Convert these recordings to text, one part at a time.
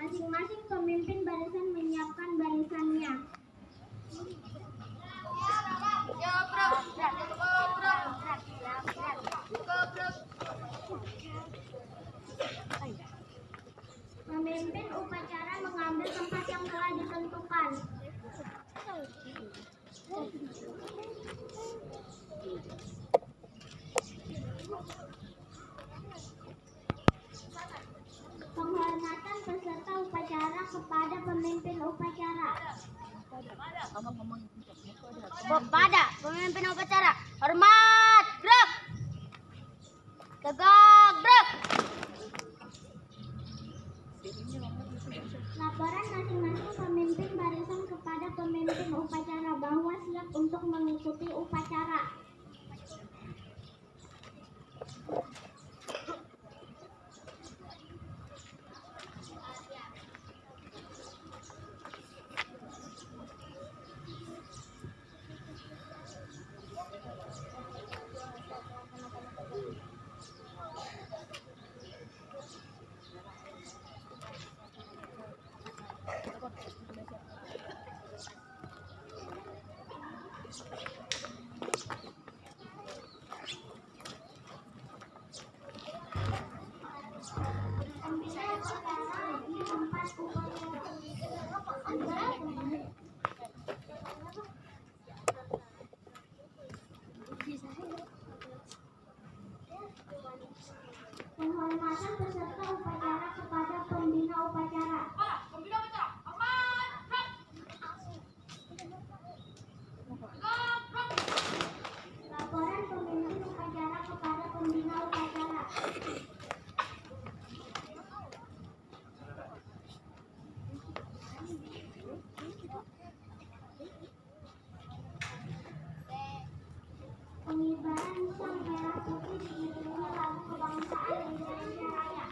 Masing-masing pemimpin barisan menyiapkan barisannya. Pemimpin upacara mengambil tempat yang telah ditentukan. Penghormatan peserta upacara kepada pemimpin upacara. Kepada pemimpin upacara, hormat, gerak, tegak, gerak. Laporan masing-masing pemimpin barisan kepada pemimpin upacara bahwa siap untuk mengikuti upacara. Penghormatan peserta upacara kepada pembina upacara. Laporan pemimpin upacara kepada pembina upacara. Pengibaran sang merah putih diiringi lagu kebangsaan Indonesia Raya.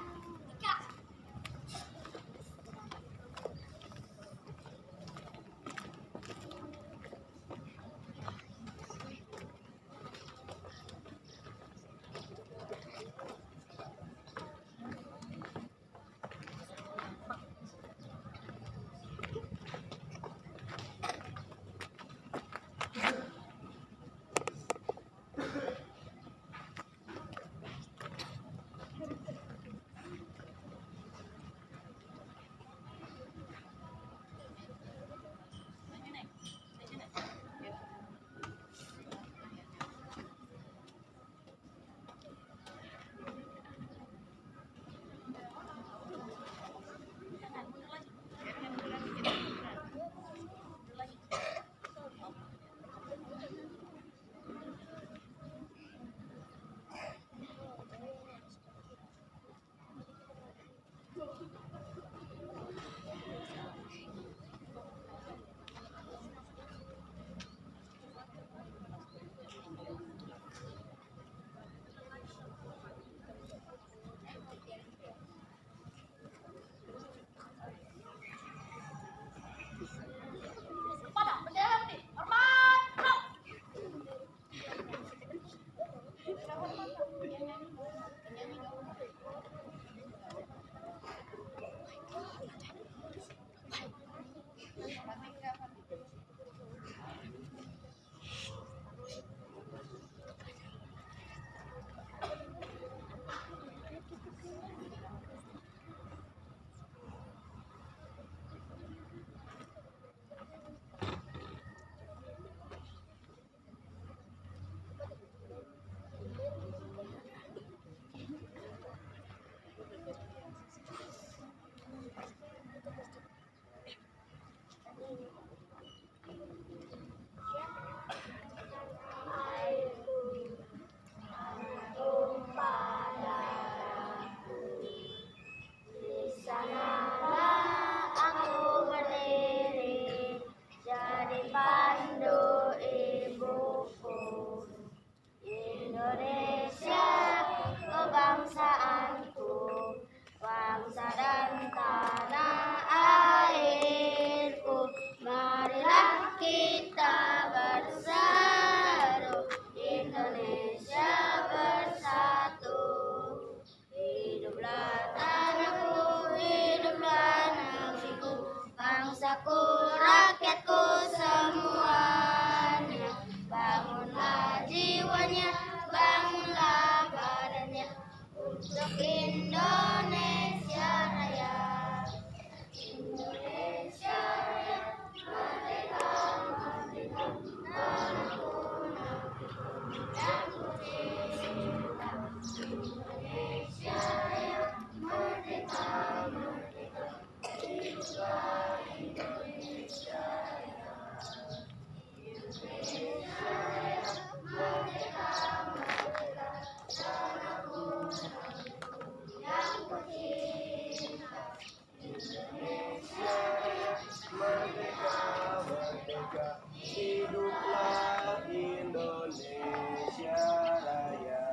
merdeka, hiduplah Indonesia Raya.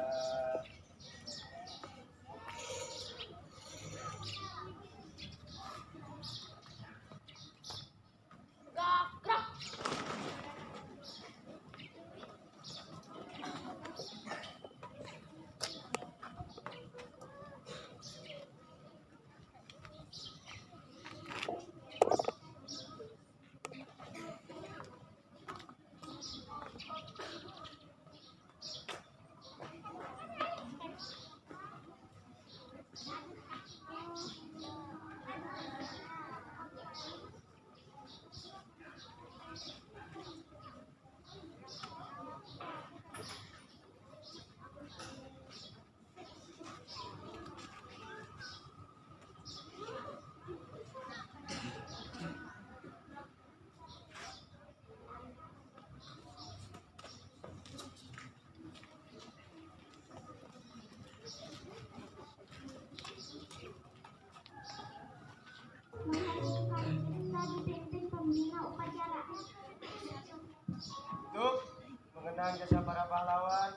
Menghadirkan cipta dipimpin pembina upacara. Untuk mengenang jasa para pahlawan,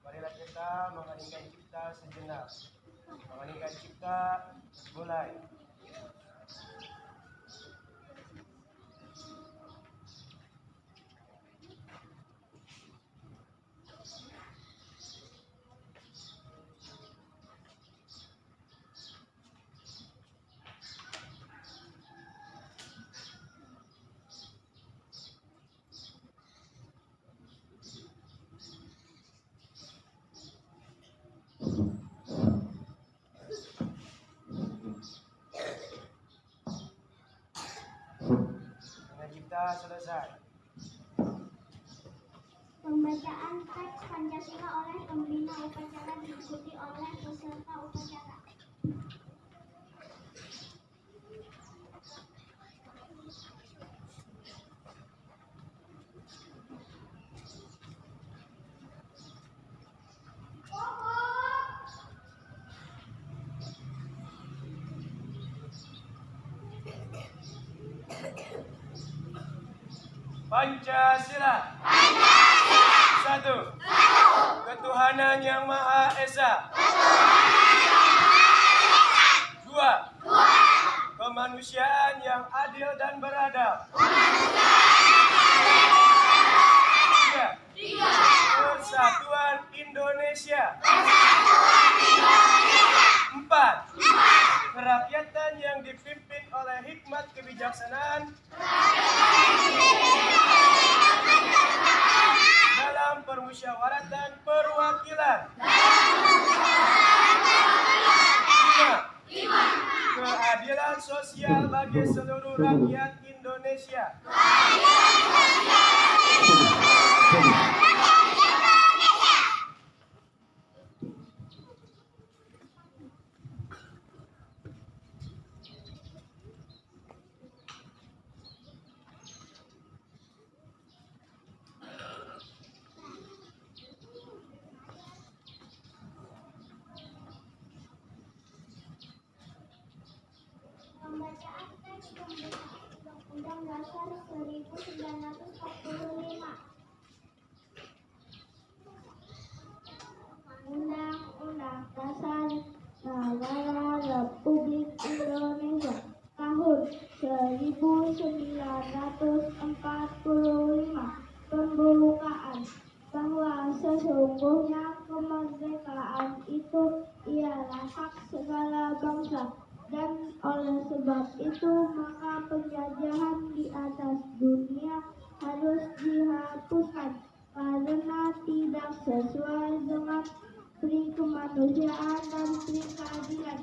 marilah kita mengheningkan cipta sejenak. Mengheningkan cipta, mulai. Dengan cipta selesai. Pembacaan teks Pancasila oleh pembina upacara diikuti oleh peserta upacara. Pancasila. Satu. Ketuhanan Yang Maha Esa. Dua. Kemanusiaan yang adil dan beradab. Tiga. Persatuan Indonesia. Empat. Kerakyatan yang dipimpin oleh hikmat kebijaksanaan dalam permusyawaratan perwakilan. 5. Keadilan sosial bagi seluruh rakyat Indonesia. Pembacaan teks Undang-Undang Dasar 1945. Undang-Undang Dasar Negara Republik Indonesia tahun 1945 pembukaan bahwa sesungguhnya kemerdekaan itu ialah hak segala bangsa, dan oleh sebab itu maka penjajahan di atas dunia harus dihapuskan karena tidak sesuai dengan pri kemanusiaan dan pri keadilan.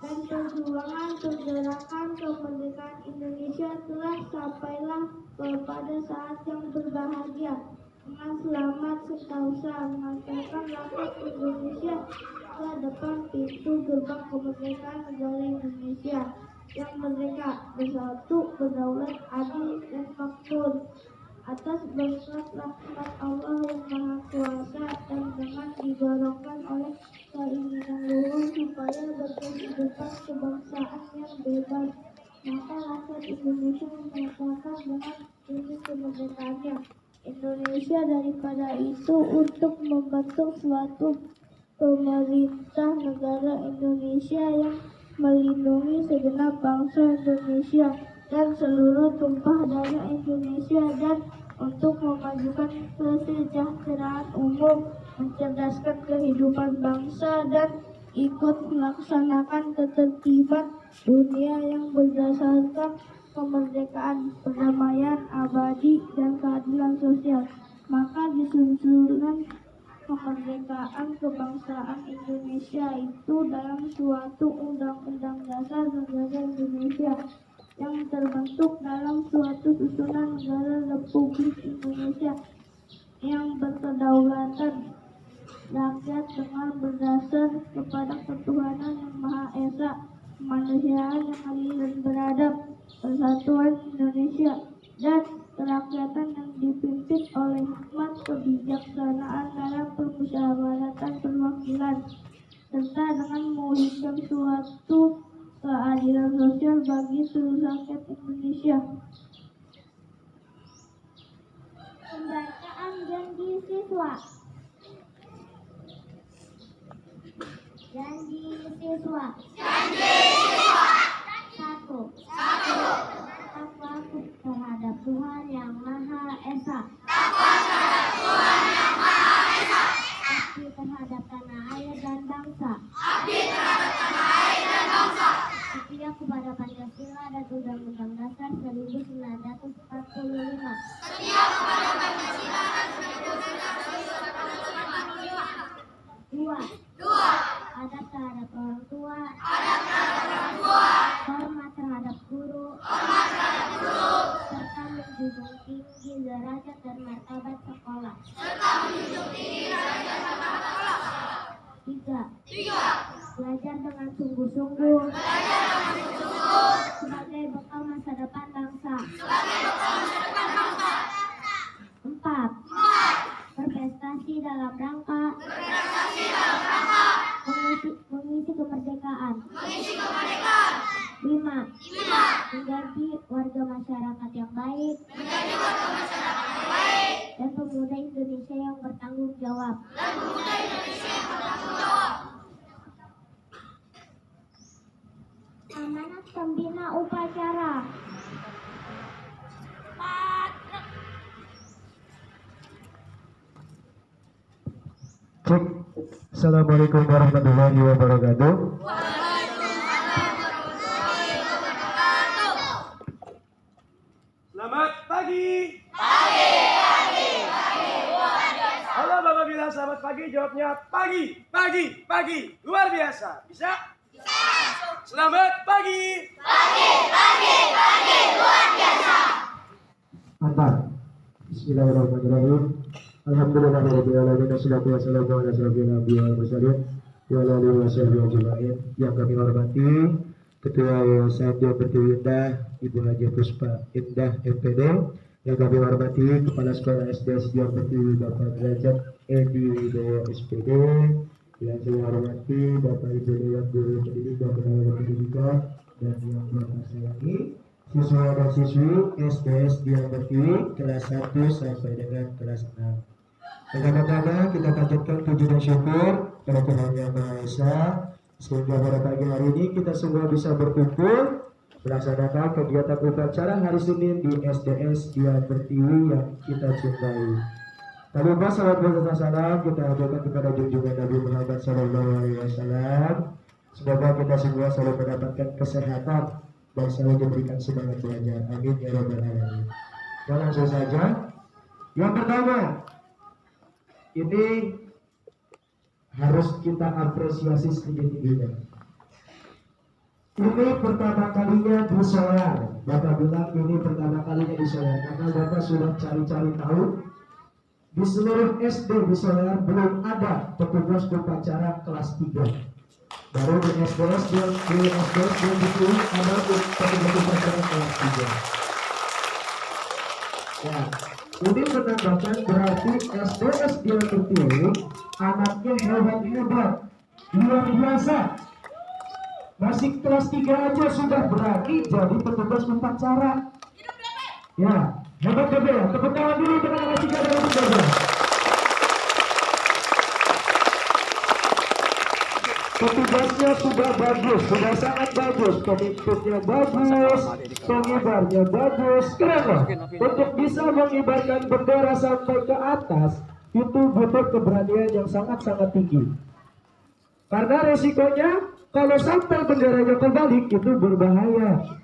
Dan perjuangan pergerakan kemerdekaan Indonesia telah sampailah kepada saat yang berbahagia. Dengan selamat sentosa mengantarkan rakyat Indonesia ke depan pintu gerbang kemerdekaan negara Indonesia yang merdeka, bersatu, berdaulat, adil, dan makmur atas berkat rahmat Allah yang Maha Kuasa, dan dengan didorongkan oleh keinginan luhur supaya berkehidupan kebangsaan yang bebas, maka rakyat Indonesia menyatakan dengan ini kemerdekaannya Indonesia. Daripada itu, untuk membentuk suatu pemerintah negara Indonesia yang melindungi segenap bangsa Indonesia dan seluruh tumpah darah Indonesia, dan untuk memajukan kesejahteraan umum, mencerdaskan kehidupan bangsa, dan ikut melaksanakan ketertiban dunia yang berdasarkan kemerdekaan, perdamaian abadi, dan keadilan sosial. Maka disusunkan kemerdekaan kebangsaan Indonesia itu dalam suatu Undang-Undang Dasar Negara Indonesia yang terbentuk dalam suatu susunan negara Republik Indonesia yang berkedaulatan rakyat dengan berdasar kepada ketuhanan yang Maha Esa, kemanusiaan yang adil dan beradab, persatuan Indonesia, dan kerakyatan yang dipimpin oleh hikmat kebijaksanaan dalam permusyawaratan perwakilan, serta dengan mewujudkan suatu keadilan sosial bagi seluruh rakyat Indonesia. Pembacaan janji siswa. Janji siswa. Satu. Takwa terhadap Tuhan Yang Maha Esa. Bakti terhadap tanah air dan bangsa. Setia kepada Pancasila dan Undang-Undang Dasar 1945. Dua. Adab terhadap orang tua. Hormat terhadap guru. Serta menjunjung tinggi derajat dan martabat sekolah. Tiga. Belajar dengan sungguh-sungguh sebagai bekal masa depan bangsa. Empat. Berprestasi dalam rangka mengisi kemerdekaan. 5. Menjadi warga masyarakat yang baik dan pemuda Indonesia yang bertanggung jawab. Amanat pembina upacara. Cek. Assalamualaikum warahmatullahi wabarakatuh. Selamat pagi. Halo Bapak bilang selamat pagi, jawabnya pagi, luar biasa. Bisa? Selamat pagi. Luar biasa. Mantap. Bismillahirrahmanirrahim. Alhamdulillahirabbil alamin, wassalatu wassalamu ala asyrofil anbiya'i wal mursalin wa ala alihi washabihi ajmain. Yang kami hormati Ketua Yayasan Dian Pertiwi Indah Ibu Haji Puspa Indah MPD. Yang kami hormati Kepala Sekolah SDS Dian Pertiwi Bapak Derajat Edi Wibowo SPD. Yang saya hormati Bapak Ibu Dewan Guru Pendidik dan Pendidik Pendidikan, dan yang Bapak sayangi siswa dan siswi SDS Dian Pertiwi kelas 1 sampai dengan kelas 6. Pertama-tama kita panjatkan puji dan syukur kepada Tuhan Yang Maha Esa, sehingga pada pagi hari ini kita semua bisa berkumpul melaksanakan kegiatan upacara hari Senin di SDS Dian Pertiwi yang kita cintai. Tak lupa salawat dan salam kita aturkan kepada junjungan Nabi Muhammad SAW. Semoga kita semua selalu mendapatkan kesehatan dan selalu diberikan semangat belajar. Amin ya rabbal alamin. Dan langsung saja. Yang pertama, ini harus kita apresiasi setinggi-tingginya. Ini pertama kalinya di Solar. Bapak bilang ini pertama kalinya di Solar karena Bapak sudah cari-cari tahu. Di seluruh SD di Solar belum ada petugas upacara kelas 3. Baru di SDS ada petugas upacara kelas 3. Ya, ini menandakan berarti SDS Dian Pertiwi anaknya hebat-hebat, luar biasa. Masih kelas 3 aja sudah berani jadi petugas upacara. Ya, Hebat juga ya. Tepuk tangan dulu untuk anak Cika dan untuk Gaza. Petugasnya sudah bagus, sudah sangat bagus. Pemimpinnya bagus, pengibarnya bagus. Keren loh. Untuk bisa mengibarkan bendera sampai ke atas, itu butuh keberanian yang sangat-sangat tinggi. Karena resikonya kalau sampai benderanya kebalik itu berbahaya.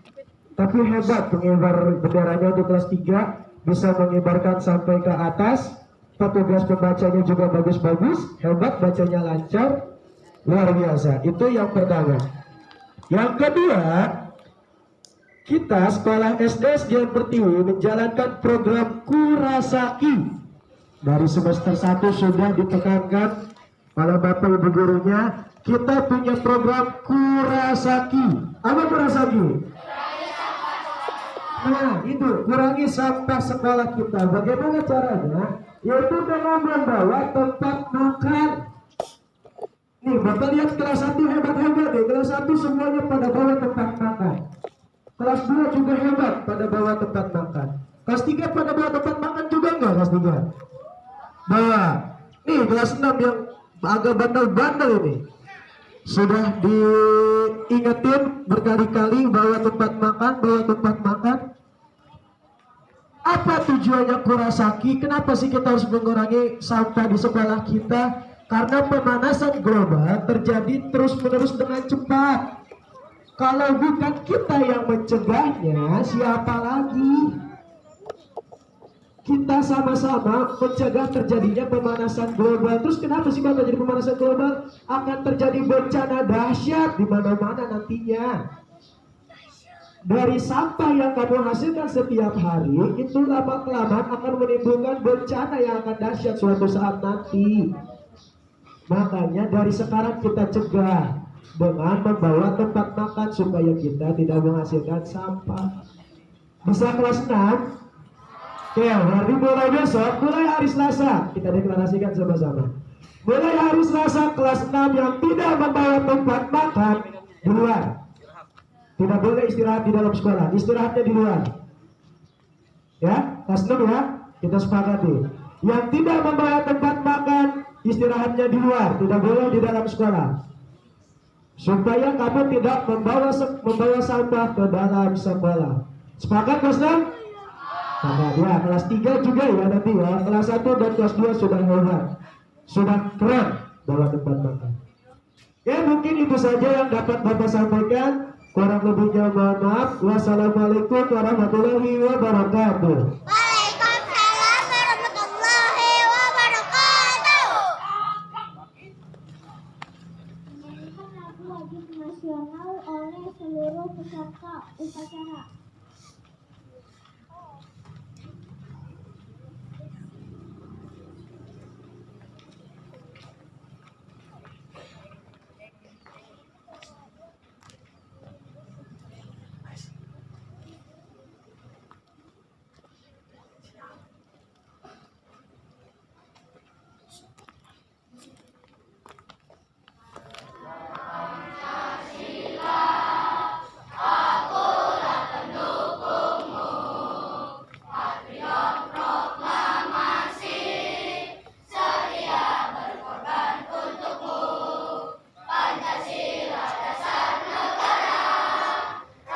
Tapi hebat pengibar benderanya untuk kelas 3 bisa mengibarkan sampai ke atas. Petugas pembacanya juga bagus-bagus, hebat, bacanya lancar. Luar biasa, itu yang pertama. Yang kedua, kita sekolah SD Sdn Pertiwi menjalankan program Kurasaki. Dari semester 1 sudah ditekankan oleh Bapak Ibu gurunya, kita punya program Kurasaki. Apa Kurasaki? Nah, itu kurangi sampah sekolah kita. Bagaimana caranya? Yaitu dengan membawa tempat makan. Nih, Bapak lihat kelas 1 hebat-hebat deh. Kelas 1 semuanya pada bawa tempat makan. Kelas 2 juga hebat pada bawa tempat makan. Kelas 3 pada bawa tempat makan juga enggak kelas 3? Bawa. Nih, kelas 6 yang agak bandel-bandel ini. Sudah diingetin berkali-kali bawa tempat makan, bawa tempat makan. Apa tujuannya Kurasaki? Kenapa sih kita harus mengurangi sampah di sekolah kita? Karena pemanasan global terjadi terus-menerus dengan cepat. Kalau bukan kita yang mencegahnya, siapa lagi? Kita sama-sama mencegah terjadinya pemanasan global. Terus kenapa sih kalau terjadi pemanasan global? Akan terjadi bencana dahsyat di mana-mana nantinya. Dari sampah yang kamu hasilkan setiap hari, itu lama-kelamaan akan menimbulkan bencana yang akan dahsyat suatu saat nanti. Makanya dari sekarang kita cegah dengan membawa tempat makan supaya kita tidak menghasilkan sampah. Bisa kelas 6? Oke, berarti mulai besok, mulai hari Selasa, kita deklarasikan sama-sama. Mulai hari Selasa kelas 6 yang tidak membawa tempat makan di luar. Tidak boleh istirahat di dalam sekolah, istirahatnya di luar. Ya, kelas 6 ya, kita sepakati. Yang tidak membawa tempat makan, istirahatnya di luar, tidak boleh di dalam sekolah. Supaya kamu tidak membawa sampah ke dalam sekolah. Sepakat kelas 6? Sepakat ya, kelas 3 juga ya nanti ya. Kelas 1 dan kelas 2 sudah hebat, sudah keren bawa tempat makan. Ya mungkin itu saja yang dapat Bapak sampaikan. Kurang lebihnya mohon maaf. Wassalamualaikum warahmatullahi wabarakatuh. Waalaikumsalam warahmatullahi wabarakatuh. Menyanyikan lagu wajib nasional oleh seluruh peserta upacara.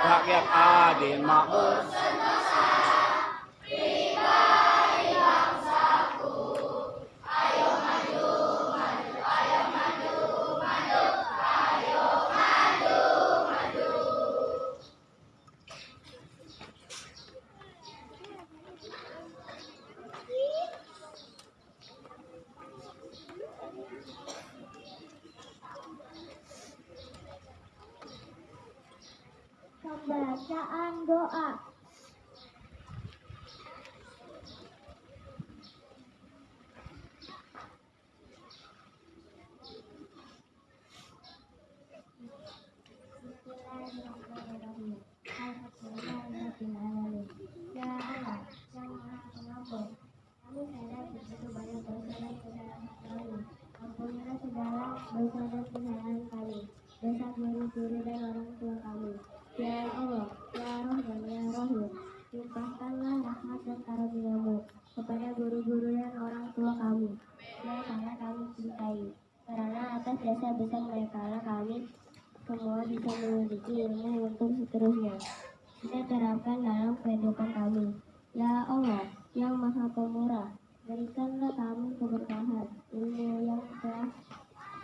Rakyat adil makmur. Pembacaan doa. Bismillahirrahmanirrahim. Alhamdulillahirrahmanirrahim. Ya Allah, yang Maha Pengampun, kami sadar begitu banyak dosa dan kesalahan kami. Ampunilah segala dosa dan kesalahan kami, dosa guru-guru dan orang tua kami. Ya Allah, ya Rahman, ya Rahim, bisa mereka kami semua bisa memiliki ilmu untuk seterusnya kita terapkan dalam kehidupan kami. Ya Allah, yang Maha Pemurah, berikanlah kami keberkahan ilmu yang telah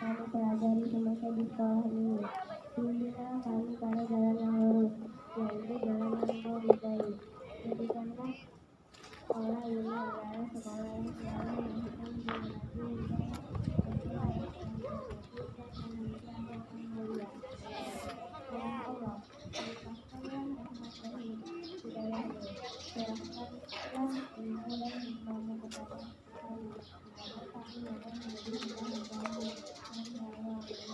kami pelajari semasa di sekolah ini. Tunjuklah kami pada jalan yang lurus, yaitu jalan yang kau ridhai. Jadikanlah sekolah ini adalah sekolah yang selalu memberikan generasi yang Ya Allah, limpahkanlah rahmat dari hidayah-Mu. Serahkanlah ilmu dan hikmah-Mu kepada kami, agar kami dapat menjadi hamba-Mu yang selalu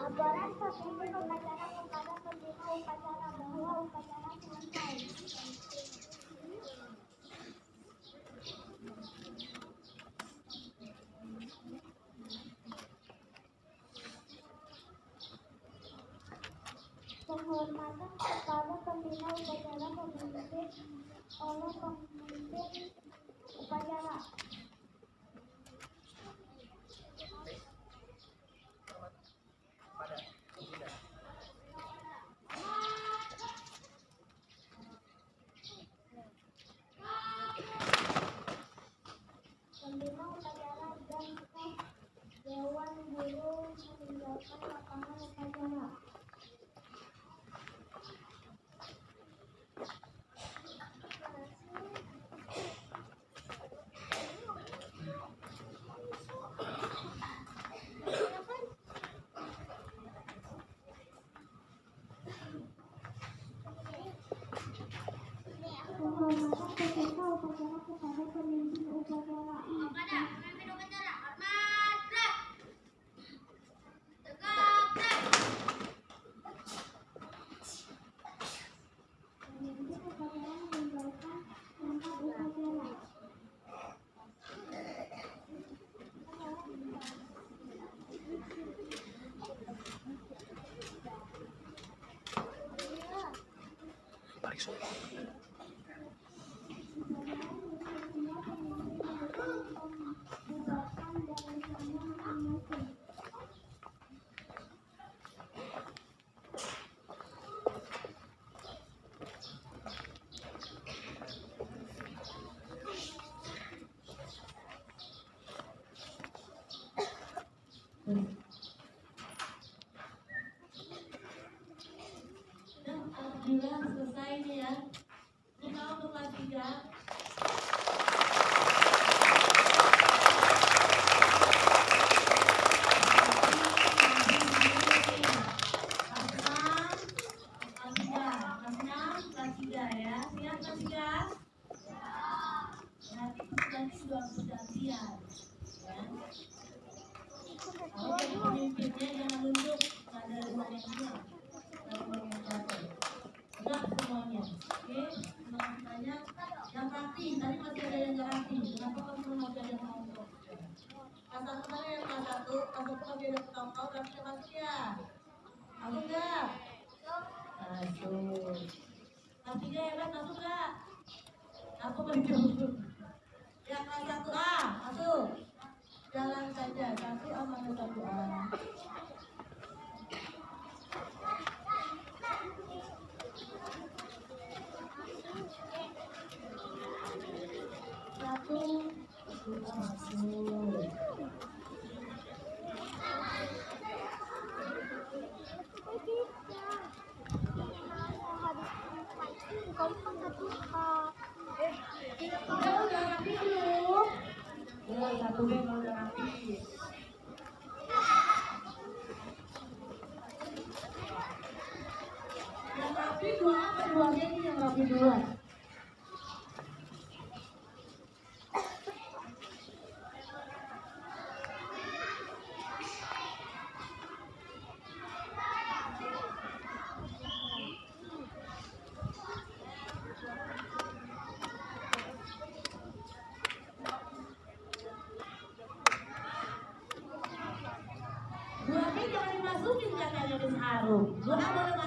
Laporan pemimpin upacara kepada pembina upacara bahwa upacara selesai. Penghormatan kepada pembina upacara pemimpin oleh pemimpin upacara. Pembina upacara dan staf Dewan Guru meninggalkan lapangan upacara. Penghormatan peserta upacara kepada pemimpin upacara. Pemimpin upacara meninggalkan tempat upacara. Alhamdulillah selesai nih ya. Kita untuk kelas 3. Pemimpinnya jangan nunjuk, ada rumahnya. Enggak semuanya, oke? Makasih banyak. Yang rapi, tadi masih ada yang nggak rapi. Kenapa kamu masih ada yang mau? Kelas 1 mana yang kelas 1? Kelas 1 masih ada ketangkau, tapi masih ya. Masuk nggak? Masuk. Kelas 3 ya kan, masuk nggak? Aku berjumpa. Yang kelas 1A, masuk. Jalan saja, 1A mana 1A. Satu B kalau udah rapi. Yang rapi dua apa? Dua B ini yang rapi duluan. makhluk. Doa boleh